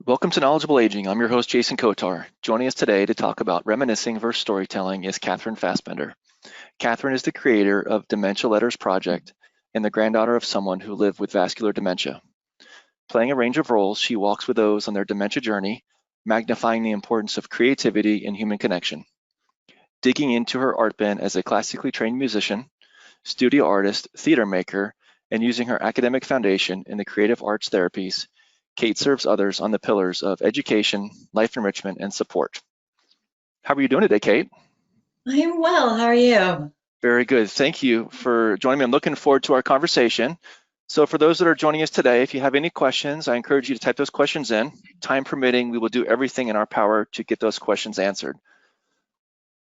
Welcome to Knowledgeable Aging. I'm your host, Jason Kotar. Joining us today to talk about reminiscing versus storytelling is Kathryne Fassbender. Kathryne is the creator of Dementia Letters Project and the granddaughter of someone who lived with vascular dementia. Playing a range of roles, she walks with those on their dementia journey, magnifying the importance of creativity and human connection. Digging into her ArtBin as a classically trained musician, studio artist, theater maker, and using her academic foundation in the Creative Arts Therapies, Kate serves others on the pillars of education, life enrichment, and support. How are you doing today, Kate? I am well. How are you? Very good. Thank you for joining me. I'm looking forward to our conversation. So for those that are joining us today, if you have any questions, I encourage you to type those questions in. Time permitting, we will do everything in our power to get those questions answered.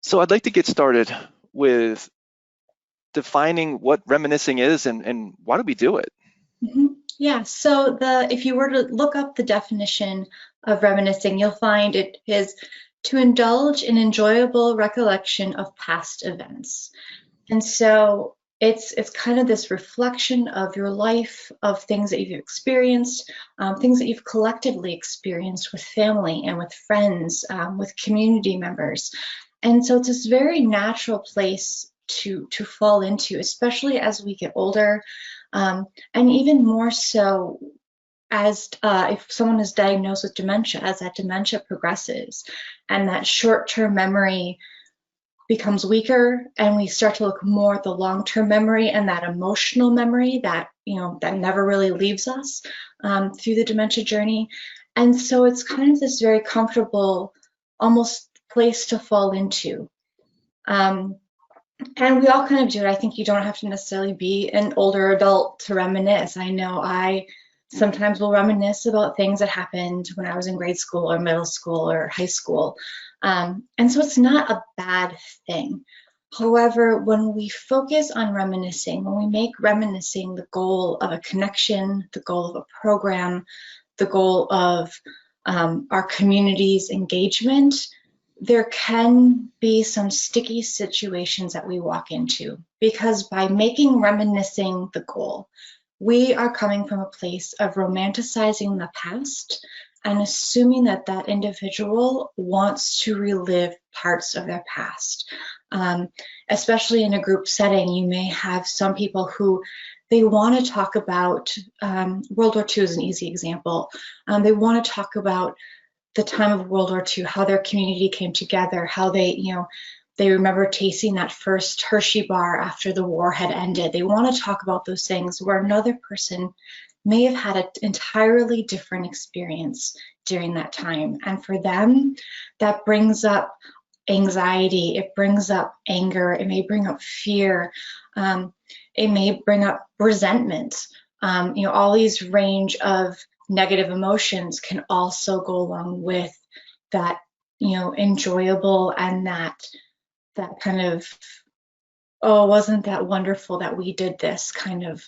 So I'd like to get started with defining what reminiscing is and why do we do it? Yeah, so if you were to look up the definition of reminiscing, you'll find it is to indulge in enjoyable recollection of past events. And so it's kind of this reflection of your life, of things that you've experienced, things that you've collectively experienced with family and with friends, with community members. And so it's this very natural place to fall into, especially as we get older, and even more so as if someone is diagnosed with dementia, as that dementia progresses and that short-term memory becomes weaker, and we start to look more at the long-term memory and that emotional memory that that never really leaves us through the dementia journey. And so it's kind of this very comfortable, almost place to fall into. And we all kind of do it. I think you don't have to necessarily be an older adult to reminisce. I know I sometimes will reminisce about things that happened when I was in grade school or middle school or high school. And so it's not a bad thing. However, when we focus on reminiscing, when we make reminiscing the goal of a connection, the goal of a program, the goal of our community's engagement, there can be some sticky situations that we walk into, because by making reminiscing the goal, we are coming from a place of romanticizing the past and assuming that that individual wants to relive parts of their past. Especially in a group setting, you may have some people who they want to talk about, World War II is an easy example. They want to talk about the time of World War II, how their community came together, how they remember tasting that first Hershey bar after the war had ended. They want to talk about those things, where another person may have had an entirely different experience during that time. And for them, that brings up anxiety, it brings up anger, it may bring up fear, it may bring up resentment. All these range of negative emotions can also go along with that, enjoyable and that kind of, oh, wasn't that wonderful that we did this kind of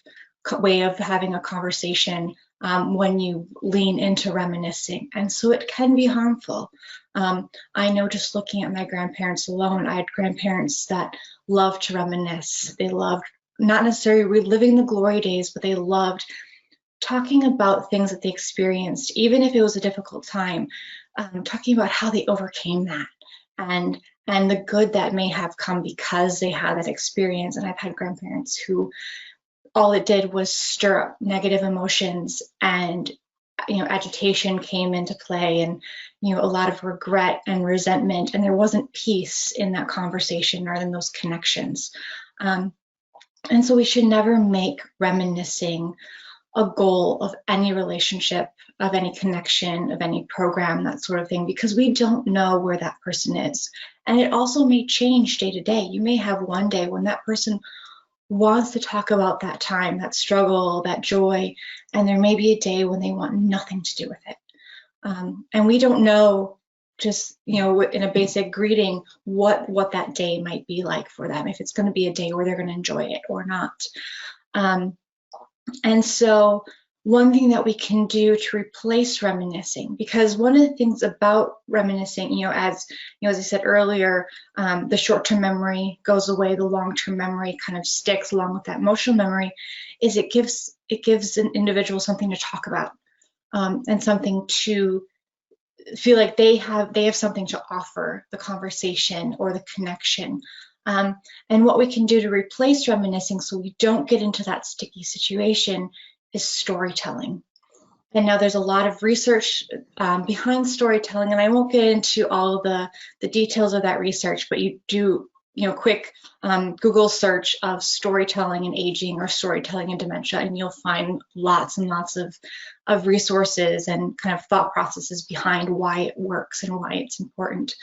way of having a conversation when you lean into reminiscing. And so it can be harmful. I know, just looking at my grandparents alone, I had grandparents that loved to reminisce. They loved not necessarily reliving the glory days, but they loved talking about things that they experienced, even if it was a difficult time, talking about how they overcame that and the good that may have come because they had that experience. And I've had grandparents who all it did was stir up negative emotions, and agitation came into play, and a lot of regret and resentment, and there wasn't peace in that conversation or in those connections. And so we should never make reminiscing a goal of any relationship, of any connection, of any program, that sort of thing, because we don't know where that person is. And it also may change day to day. You may have one day when that person wants to talk about that time, that struggle, that joy, and there may be a day when they want nothing to do with it. And we don't know, just in a basic greeting, what that day might be like for them, if it's going to be a day where they're going to enjoy it or not. And so one thing that we can do to replace reminiscing, because one of the things about reminiscing, as I said earlier, the short-term memory goes away, the long-term memory kind of sticks along with that emotional memory, is it gives an individual something to talk about, and something to feel like they have something to offer the conversation or the connection. And what we can do to replace reminiscing so we don't get into that sticky situation is storytelling. And now there's a lot of research behind storytelling, and I won't get into all the details of that research, but you do, quick Google search of storytelling and aging or storytelling and dementia, and you'll find lots and lots of resources and kind of thought processes behind why it works and why it's important.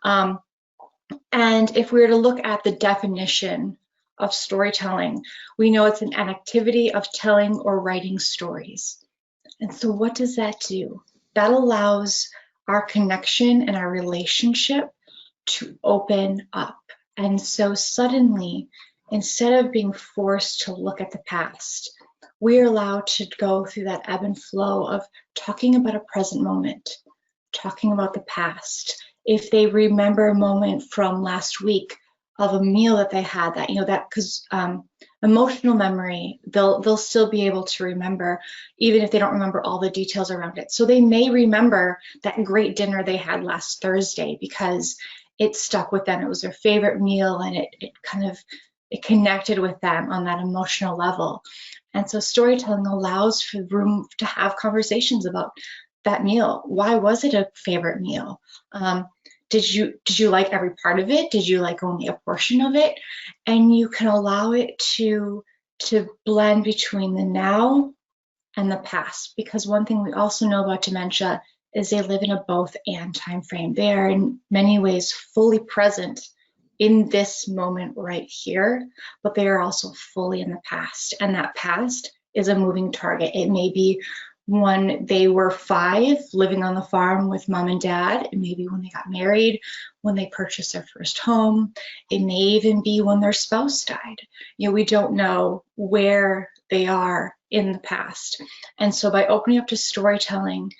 And if we were to look at the definition of storytelling, we know it's an activity of telling or writing stories. And so what does that do? That allows our connection and our relationship to open up. And so suddenly, instead of being forced to look at the past, we are allowed to go through that ebb and flow of talking about a present moment, talking about the past. If they remember a moment from last week of a meal that they had, that, because emotional memory, they'll still be able to remember, even if they don't remember all the details around it. So they may remember that great dinner they had last Thursday because it stuck with them. It was their favorite meal, and it connected with them on that emotional level. And so storytelling allows for room to have conversations about that meal. Why was it a favorite meal? Did you like every part of it? Did you like only a portion of it? And you can allow it to blend between the now and the past, because one thing we also know about dementia is they live in a both and time frame. They are in many ways fully present in this moment right here, but they are also fully in the past, and that past is a moving target. It may be when they were 5, living on the farm with mom and dad. It may be when they got married, when they purchased their first home. It may even be when their spouse died. We don't know where they are in the past. And so by opening up to storytelling,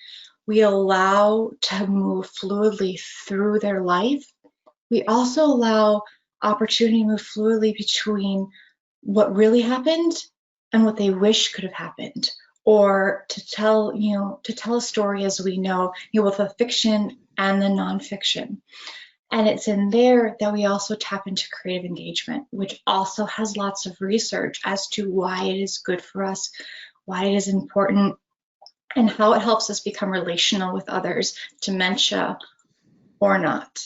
we allow to move fluidly through their life. We also allow opportunity to move fluidly between what really happened and what they wish could have happened, or to tell a story, as we know, with the fiction and the nonfiction. And it's in there that we also tap into creative engagement, which also has lots of research as to why it is good for us, why it is important, and how it helps us become relational with others, dementia or not.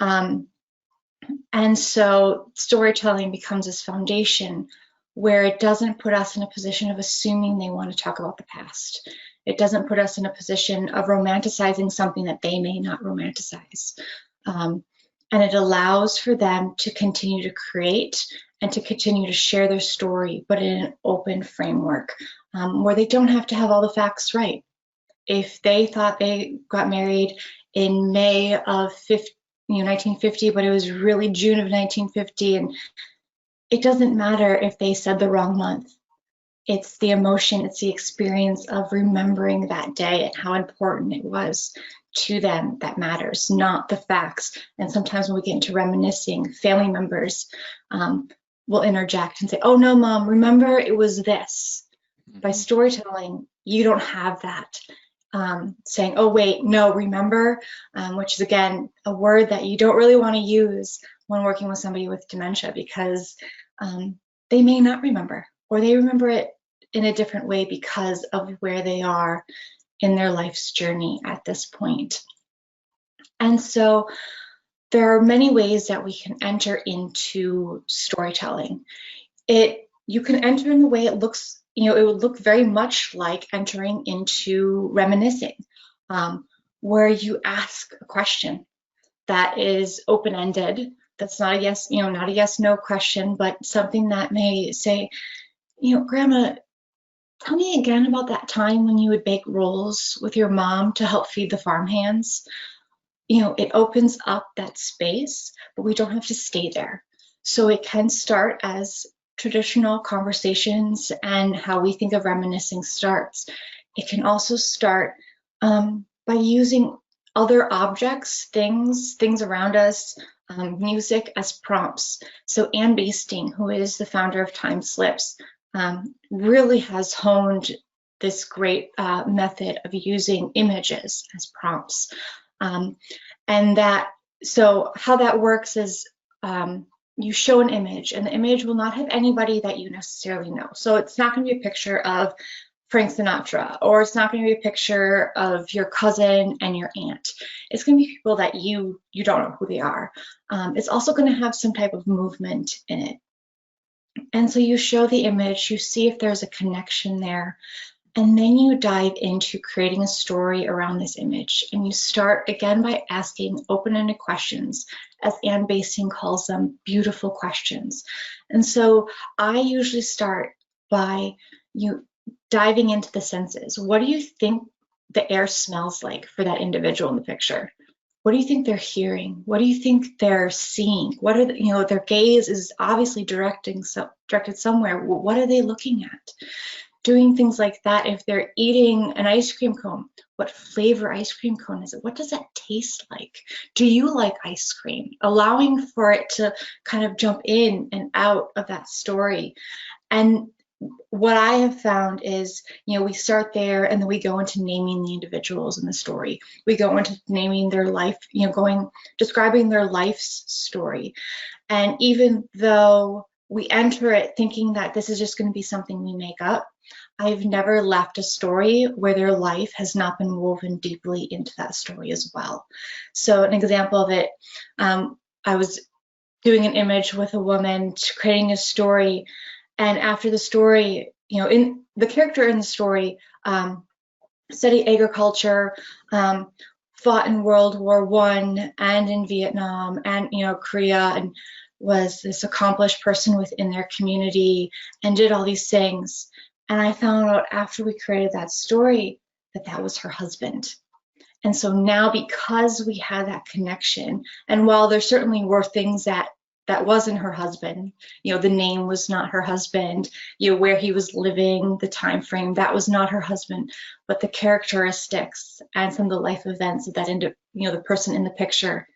And so storytelling becomes this foundation where it doesn't put us in a position of assuming they want to talk about the past. It doesn't put us in a position of romanticizing something that they may not romanticize. And it allows for them to continue to create and to continue to share their story, but in an open framework where they don't have to have all the facts right. If they thought they got married in May of 1950, but it was really June of 1950, and it doesn't matter if they said the wrong month. It's the emotion, it's the experience of remembering that day and how important it was to them that matters, not the facts. And sometimes when we get into reminiscing, family members will interject and say, "Oh no, Mom, remember it was this." By storytelling, you don't have that. Saying, "Oh wait, no, remember," which is again a word that you don't really want to use when working with somebody with dementia, because they may not remember, or they remember it in a different way because of where they are in their life's journey at this point. And so there are many ways that we can enter into storytelling. You can enter in the way it looks, it would look very much like entering into reminiscing, where you ask a question that is open-ended. That's not a yes, not a yes/no question, but something that may say, "Grandma, tell me again about that time when you would bake rolls with your mom to help feed the farmhands." It opens up that space, but we don't have to stay there. So it can start as traditional conversations and how we think of reminiscing starts. It can also start by using other objects, things around us, music as prompts. So Ann Basting, who is the founder of TimeSlips, really has honed this great method of using images as prompts. So how that works is you show an image, and the image will not have anybody that you necessarily know. So it's not going to be a picture of Frank Sinatra, or it's not going to be a picture of your cousin and your aunt. It's going to be people that you don't know who they are. It's also going to have some type of movement in it. And so you show the image, you see if there's a connection there, and then you dive into creating a story around this image. And you start again by asking open-ended questions, as Anne Basing calls them, beautiful questions. And so I usually start by diving into the senses. What do you think the air smells like for that individual in the picture? What do you think they're hearing? What do you think they're seeing? What are their gaze is obviously directed somewhere. What are they looking at? Doing things like that. If they're eating an ice cream cone, what flavor ice cream cone is it? What does that taste like? Do you like ice cream? Allowing for it to kind of jump in and out of that story. And what I have found is, we start there and then we go into naming the individuals in the story. We go into naming their life, describing their life's story. And even though we enter it thinking that this is just going to be something we make up, I've never left a story where their life has not been woven deeply into that story as well. So an example of it, I was doing an image with a woman, creating a story. And after the story, in the character in the story, studied agriculture, fought in World War I and in Vietnam and, Korea, and was this accomplished person within their community and did all these things. And I found out after we created that story that was her husband. And so now, because we had that connection, and while there certainly were things that wasn't her husband, the name was not her husband, where he was living, the time frame, that was not her husband, but the characteristics and some of the life events of that the person in the picture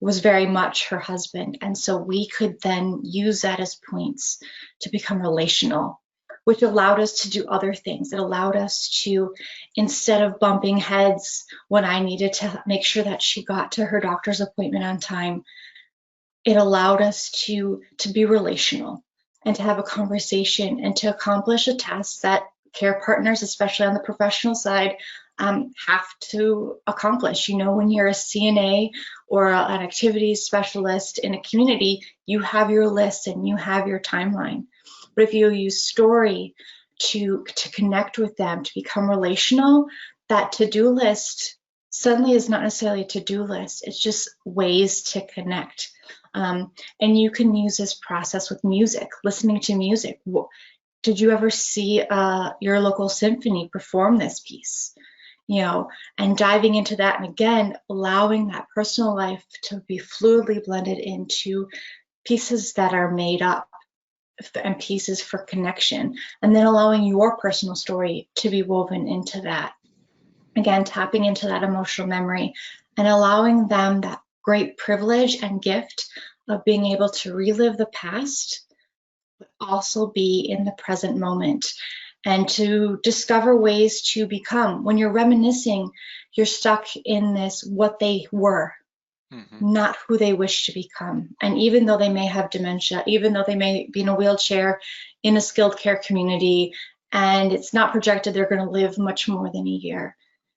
was very much her husband. And so we could then use that as points to become relational, which allowed us to do other things. It allowed us to, instead of bumping heads when I needed to make sure that she got to her doctor's appointment on time, it allowed us to be relational and to have a conversation and to accomplish a task that care partners, especially on the professional side, have to accomplish. When you're a CNA or an activities specialist in a community, you have your list and you have your timeline. But if you use story to connect with them, to become relational, that to-do list suddenly is not necessarily a to-do list. It's just ways to connect. And you can use this process with music, listening to music. Did you ever see your local symphony perform this piece? And diving into that, and again, allowing that personal life to be fluidly blended into pieces that are made up and pieces for connection, and then allowing your personal story to be woven into that. Again, tapping into that emotional memory and allowing them that great privilege and gift of being able to relive the past, but also be in the present moment and to discover ways to become. When you're reminiscing, you're stuck in this what they were, not who they wish to become. And even though they may have dementia, even though they may be in a wheelchair in a skilled care community, and it's not projected they're going to live much more than a year,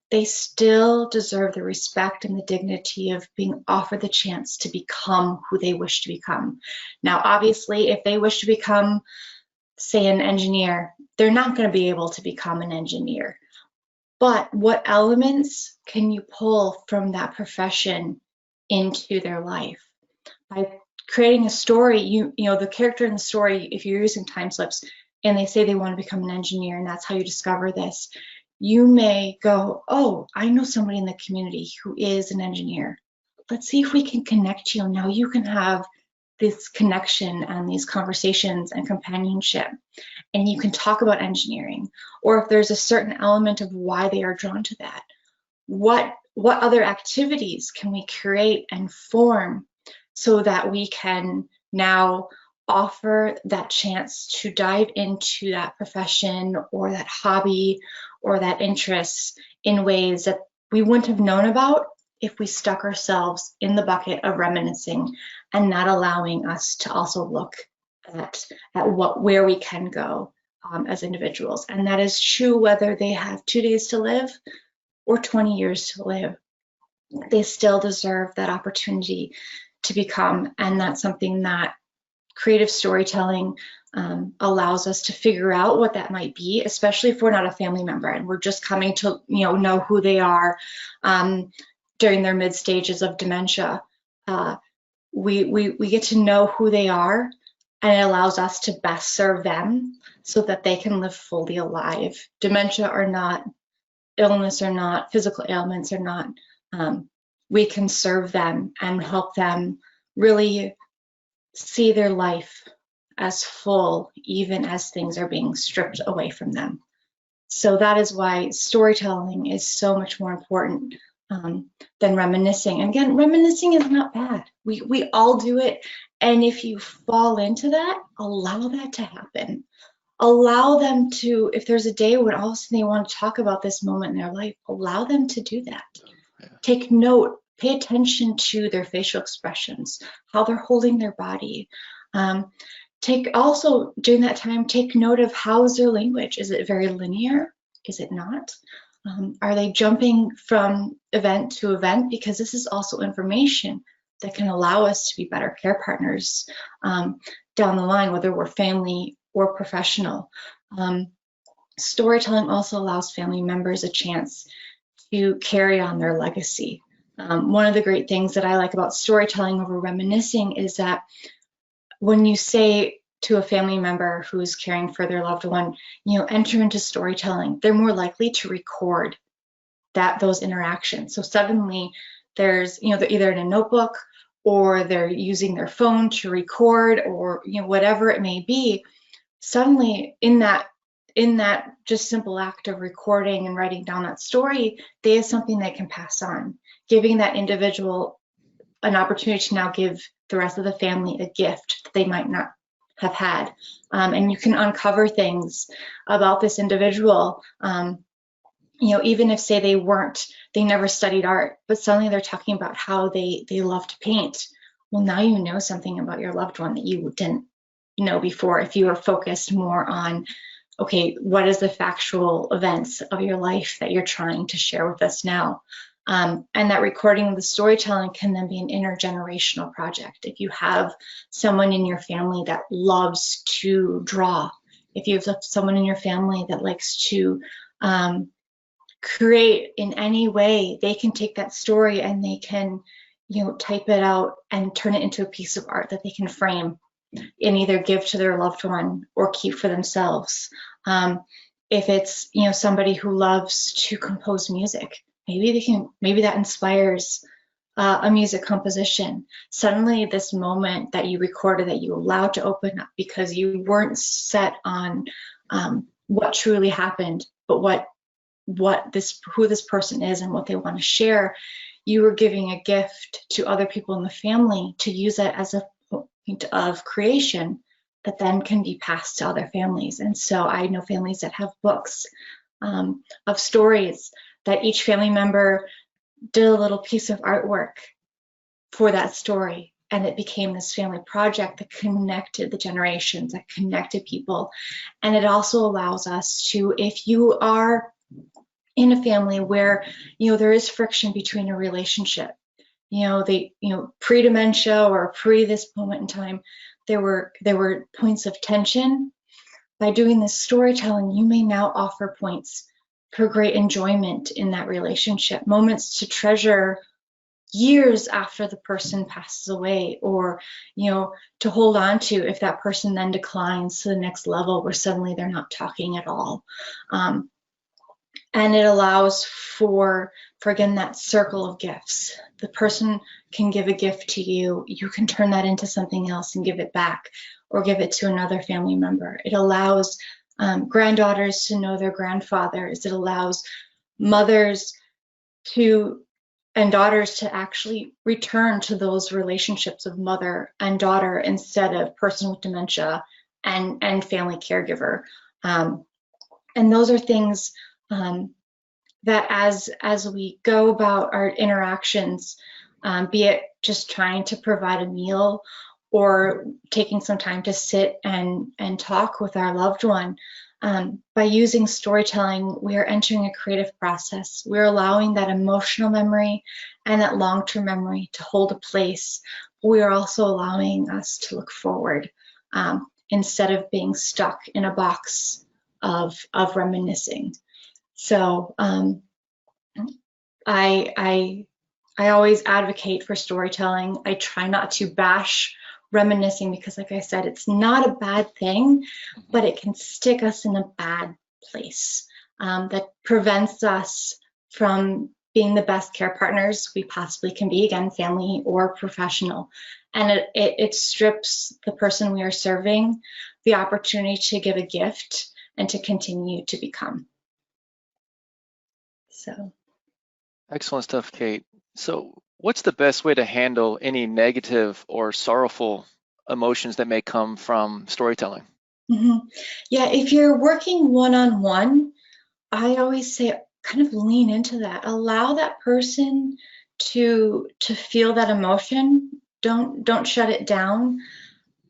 they still deserve the respect and the dignity of being offered the chance to become who they wish to become. Now, obviously, if they wish to become, say, an engineer, they're not going to be able to become an engineer. But what elements can you pull from that profession into their life? By creating a story, the character in the story, if you're using time slips and they say they want to become an engineer and that's how you discover this, you may go, oh, I know somebody in the community who is an engineer. Let's see if we can connect you. Now you can have this connection and these conversations and companionship, and you can talk about engineering. Or if there's a certain element of why they are drawn to that, what other activities can we create and form so that we can now offer that chance to dive into that profession or that hobby or that interest in ways that we wouldn't have known about if we stuck ourselves in the bucket of reminiscing and not allowing us to also look at where we can go as individuals. And that is true whether they have 2 days to live or 20 years to live. They still deserve that opportunity to become, and that's something that creative storytelling allows us to figure out what that might be, especially if we're not a family member and we're just coming to know who they are during their mid stages of dementia. We get to know who they are, and it allows us to best serve them so that they can live fully alive. Dementia or not, illness or not, physical ailments or not, we can serve them and help them really see their life as full, even as things are being stripped away from them. So that is why storytelling is so much more important than reminiscing. And again, reminiscing is not bad. We all do it. And if you fall into that, allow that to happen. Allow them to, if there's a day when all of a sudden they want to talk about this moment in their life, allow them to do that. Yeah. Take note, pay attention to their facial expressions, how they're holding their body. Also during that time, take note of how is their language. Is it very linear? Is it not? Are they jumping from event to event? Because this is also information that can allow us to be better care partners down the line, whether we're family or professional. Storytelling also allows family members a chance to carry on their legacy. One of the great things that I like about storytelling over reminiscing is that when you say to a family member who's caring for their loved one, enter into storytelling, they're more likely to record those interactions. So suddenly there's, they're either in a notebook or they're using their phone to record, or whatever it may be. Suddenly in that just simple act of recording and writing down that story, they have something they can pass on, giving that individual an opportunity to now give the rest of the family a gift that they might not have had. And you can uncover things about this individual, even if, say, they never studied art, but suddenly they're talking about how they love to paint. Well, now you know something about your loved one that you didn't know before if you were focused more on, okay, what is the factual events of your life that you're trying to share with us now? And that recording of the storytelling can then be an intergenerational project. If you have someone in your family that loves to draw, if you have someone in your family that likes to create in any way, they can take that story and they can, type it out and turn it into a piece of art that they can frame and either give to their loved one or keep for themselves. If it's, somebody who loves to compose music, maybe that inspires a music composition. Suddenly this moment that you recorded, that you allowed to open up because you weren't set on what truly happened, but who this person is and what they want to share, you were giving a gift to other people in the family to use it as a point of creation that then can be passed to other families. And so I know families that have books of stories that each family member did a little piece of artwork for that story, and it became this family project that connected the generations, that connected people. And it also allows us to, if you are in a family where there is friction between a relationship, pre-dementia or pre this moment in time, there were points of tension. By doing this storytelling, you may now offer points for great enjoyment in that relationship, moments to treasure years after the person passes away, or to hold on to if that person then declines to the next level where suddenly they're not talking at all. And it allows for again, that circle of gifts. The person can give a gift to you, you can turn that into something else and give it back, or give it to another family member. It allows granddaughters to know their grandfathers. It allows mothers to and daughters to actually return to those relationships of mother and daughter instead of person with dementia and family caregiver. And those are things that as we go about our interactions, be it just trying to provide a meal or taking some time to sit and talk with our loved one, by using storytelling, we are entering a creative process. We're allowing that emotional memory and that long-term memory to hold a place. We are also allowing us to look forward, instead of being stuck in a box of reminiscing. So I always advocate for storytelling. I try not to bash reminiscing because, like I said, it's not a bad thing, but it can stick us in a bad place that prevents us from being the best care partners we possibly can be, again, family or professional. And it strips the person we are serving the opportunity to give a gift and to continue to become. So. Excellent stuff, Kate. So what's the best way to handle any negative or sorrowful emotions that may come from storytelling? Yeah, if you're working one-on-one, I always say kind of lean into that. Allow that person to feel that emotion. Don't shut it down,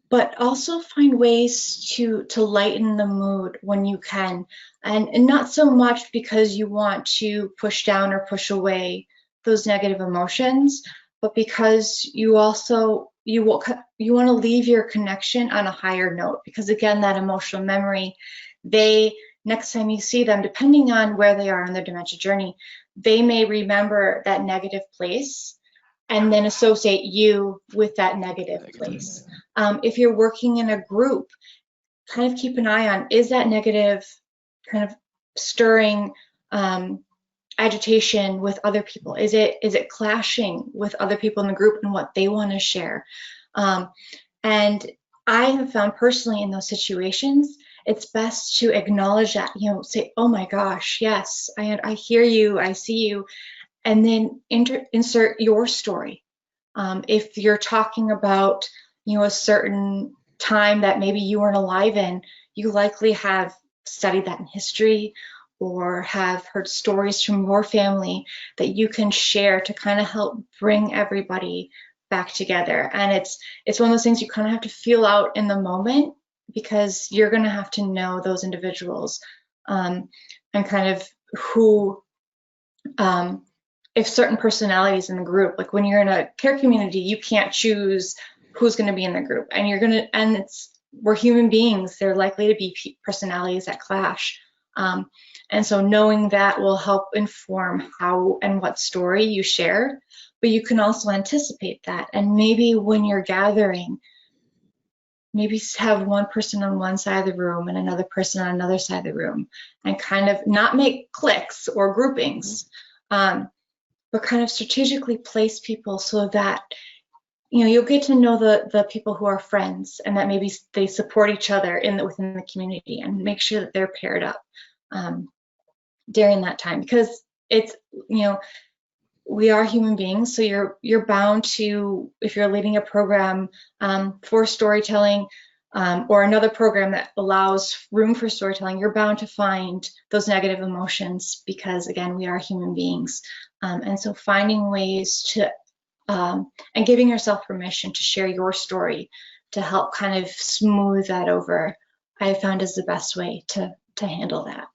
but also find ways to lighten the mood when you can. And not so much because you want to push down or push away those negative emotions, but because you also you want to leave your connection on a higher note, because again, that emotional memory, next time you see them, depending on where they are in their dementia journey, they may remember that negative place and then associate you with that negative place. If you're working in a group, kind of keep an eye on, is that negative kind of stirring agitation with other people? Is it clashing with other people in the group and what they want to share? And I have found personally in those situations, it's best to acknowledge that, say, oh my gosh, yes, I hear you, I see you, and then insert your story. If you're talking about, a certain time that maybe you weren't alive in, you likely have studied that in history or have heard stories from your family that you can share to kind of help bring everybody back together. And it's one of those things you kind of have to feel out in the moment, because you're going to have to know those individuals, and kind of who, if certain personalities in the group, like when you're in a care community, you can't choose who's going to be in the group, and we're human beings. They're likely to be personalities that clash. And so knowing that will help inform how and what story you share, but you can also anticipate that. And maybe when you're gathering, maybe have one person on one side of the room and another person on another side of the room, and kind of not make cliques or groupings, but kind of strategically place people so that you'll get to know the people who are friends, and that maybe they support each other within the community, and make sure that they're paired up during that time, because it's we are human beings. So you're bound to, if you're leading a program for storytelling, or another program that allows room for storytelling, you're bound to find those negative emotions, because again, we are human beings. And so finding ways to, and giving yourself permission to share your story to help kind of smooth that over, I have found is the best way to handle that.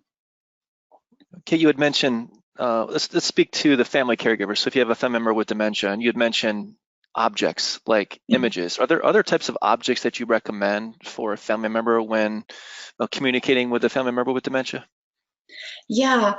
Okay, you had mentioned, let's speak to the family caregiver. So if you have a family member with dementia, and you had mentioned objects like images, are there other types of objects that you recommend for a family member when communicating with a family member with dementia? Yeah,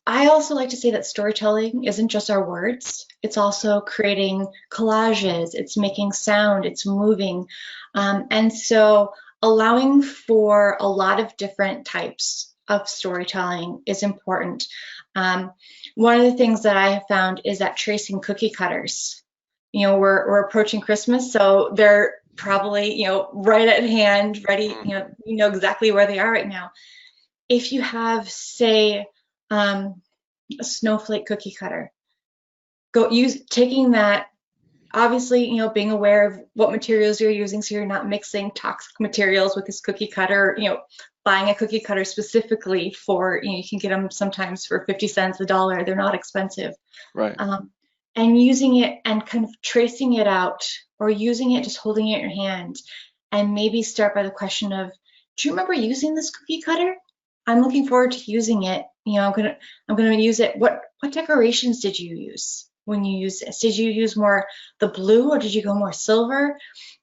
I also like to say that storytelling isn't just our words. It's also creating collages, it's making sound, it's moving. And so allowing for a lot of different types of storytelling is important. One of the things that I have found is that tracing cookie cutters. We're approaching Christmas, so they're probably, right at hand, ready, you know exactly where they are right now. If you have, say, a snowflake cookie cutter, taking that, obviously, being aware of what materials you're using so you're not mixing toxic materials with this cookie cutter, buying a cookie cutter specifically for, you can get them sometimes for 50 cents, $1. They're not expensive. Right. And using it and kind of tracing it out, or using it, just holding it in your hand, and maybe start by the question of, do you remember using this cookie cutter? I'm looking forward to using it. I'm gonna use it. What decorations did you use when you use this? Did you use more the blue, or did you go more silver?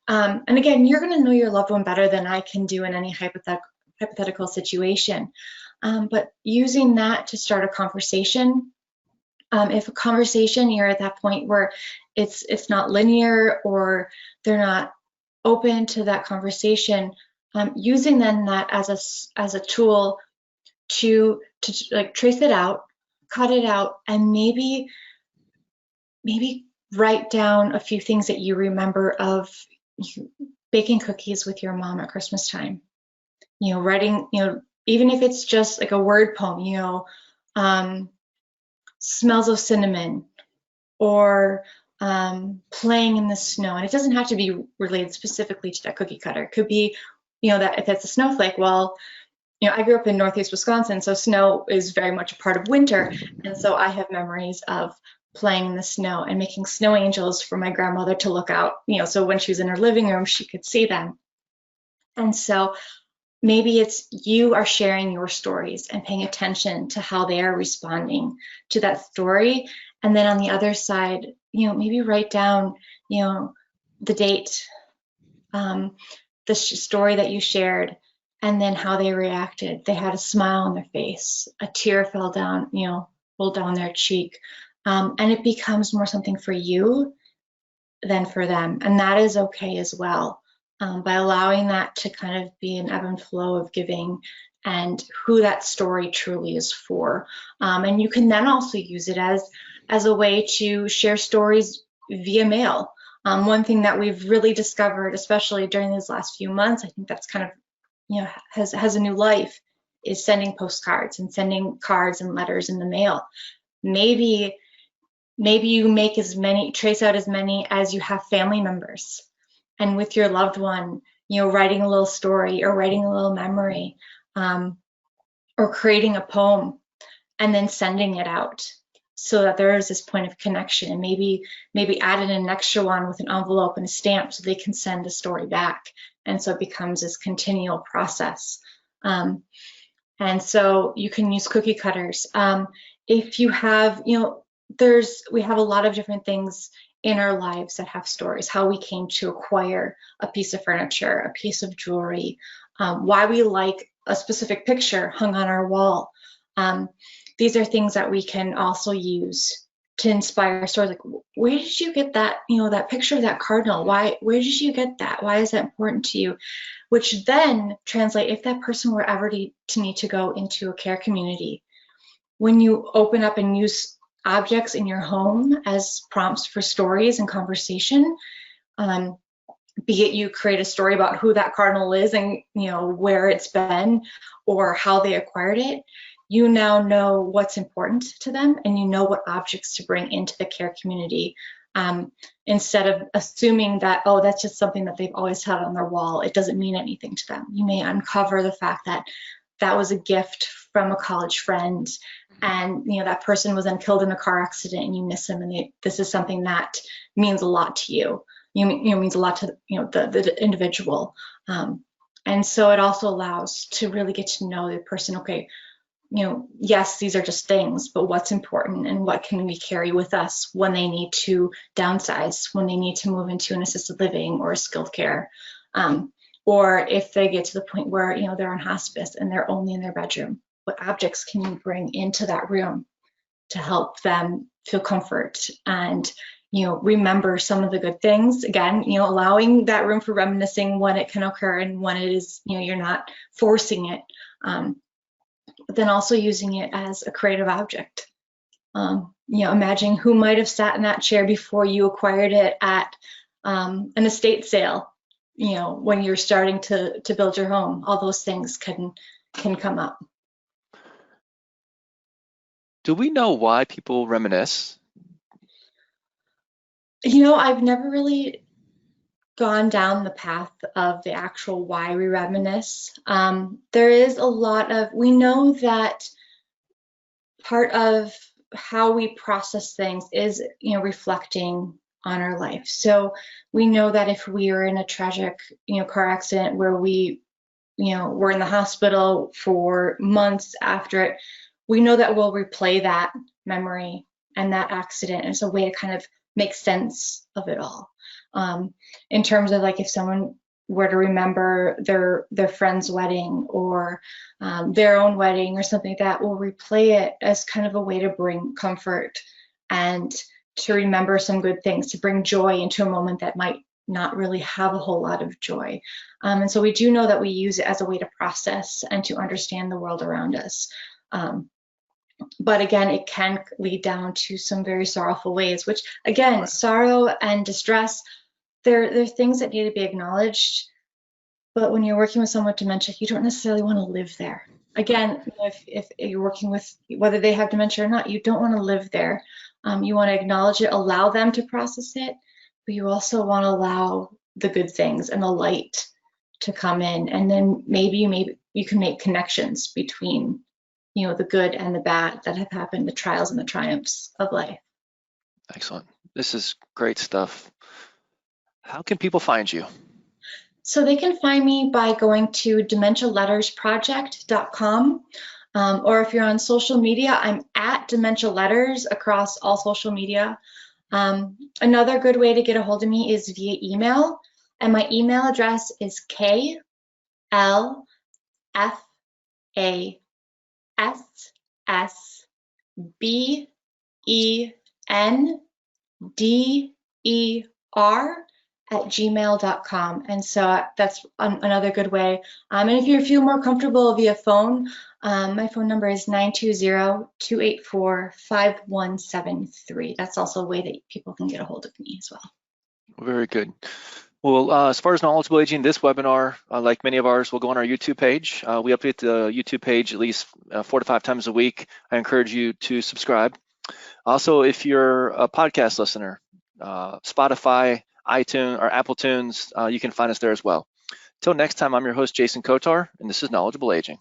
And again, you're gonna know your loved one better than I can do in any hypothetical situation. But using that to start a conversation. If a conversation, you're at that point where it's not linear, or they're not open to that conversation, using then that as a tool to like trace it out, cut it out, and maybe write down a few things that you remember of baking cookies with your mom at Christmas time. Writing, even if it's just like a word poem, smells of cinnamon, or playing in the snow. And it doesn't have to be related specifically to that cookie cutter. It could be, that if it's a snowflake, well, I grew up in Northeast Wisconsin, so snow is very much a part of winter. And so I have memories of playing in the snow and making snow angels for my grandmother to look out, so when she was in her living room, she could see them. And so maybe it's you are sharing your stories and paying attention to how they are responding to that story. And then on the other side, maybe write down, the date, the story that you shared, and then how they reacted. They had a smile on their face, a tear fell down, rolled down their cheek. And it becomes more something for you than for them. And that is okay as well. By allowing that to kind of be an ebb and flow of giving and who that story truly is for. And you can then also use it as a way to share stories via mail. One thing that we've really discovered, especially during these last few months, I think that's kind of, has a new life, is sending postcards and sending cards and letters in the mail. Maybe you make trace out as many as you have family members. And with your loved one, writing a little story or writing a little memory, or creating a poem and then sending it out so that there is this point of connection, and maybe add in an extra one with an envelope and a stamp so they can send a story back. And so it becomes this continual process. And so you can use cookie cutters. If you have, we have a lot of different things in our lives that have stories, how we came to acquire a piece of furniture, a piece of jewelry, why we like a specific picture hung on our wall. These are things that we can also use to inspire stories. Like, where did you get that, that picture of that cardinal? Where did you get that? Why is that important to you? Which then translate, if that person were ever to need to go into a care community, when you open up and use objects in your home as prompts for stories and conversation, be it you create a story about who that cardinal is and where it's been or how they acquired it, you now know what's important to them, and you know what objects to bring into the care community, instead of assuming that, oh, that's just something that they've always had on their wall. It doesn't mean anything to them. You may uncover the fact that that was a gift from a college friend, and that person was then killed in a car accident, and you miss them, and this is something that means a lot to you. Means a lot to the individual, and so it also allows to really get to know the person. Okay, yes, these are just things, but what's important, and what can we carry with us when they need to downsize, when they need to move into an assisted living or a skilled care, or if they get to the point where they're on hospice and they're only in their bedroom. What objects can you bring into that room to help them feel comfort and remember some of the good things? Again, allowing that room for reminiscing when it can occur and when it is, you're not forcing it, but then also using it as a creative object. Imagining who might have sat in that chair before you acquired it at an estate sale, when you're starting to build your home. All those things can come up. Do we know why people reminisce? I've never really gone down the path of the actual why we reminisce. There is a lot of, we know that part of how we process things is, reflecting on our life. So we know that if we are in a tragic, car accident where we're in the hospital for months after it, we know that we'll replay that memory and that accident as a way to kind of make sense of it all. In terms of like if someone were to remember their friend's wedding or their own wedding or something like that, we'll replay it as kind of a way to bring comfort and to remember some good things, to bring joy into a moment that might not really have a whole lot of joy. And so we do know that we use it as a way to process and to understand the world around us. But again, it can lead down to some very sorrowful ways, which again, sorrow and distress, they're things that need to be acknowledged. But when you're working with someone with dementia, you don't necessarily want to live there. Again, if you're working with whether they have dementia or not, you don't want to live there. You want to acknowledge it, allow them to process it, but you also want to allow the good things and the light to come in, and then maybe you can make connections between the good and the bad that have happened, the trials and the triumphs of life. Excellent. This is great stuff. How can people find you? So they can find me by going to dementialettersproject.com. Or if you're on social media, I'm at Dementia Letters across all social media. Another good way to get a hold of me is via email, and my email address is klffsbender@gmail.com. And so that's another good way. And if you feel more comfortable via phone, my phone number is 920-284-5173. That's also a way that people can get a hold of me as well. Very good. Well, as far as knowledgeable aging, this webinar, like many of ours, will go on our YouTube page. We update the YouTube page at least 4 to 5 times a week. I encourage you to subscribe. Also, if you're a podcast listener, Spotify, iTunes, or Apple Tunes, you can find us there as well. Till next time, I'm your host, Jason Kotar, and this is Knowledgeable Aging.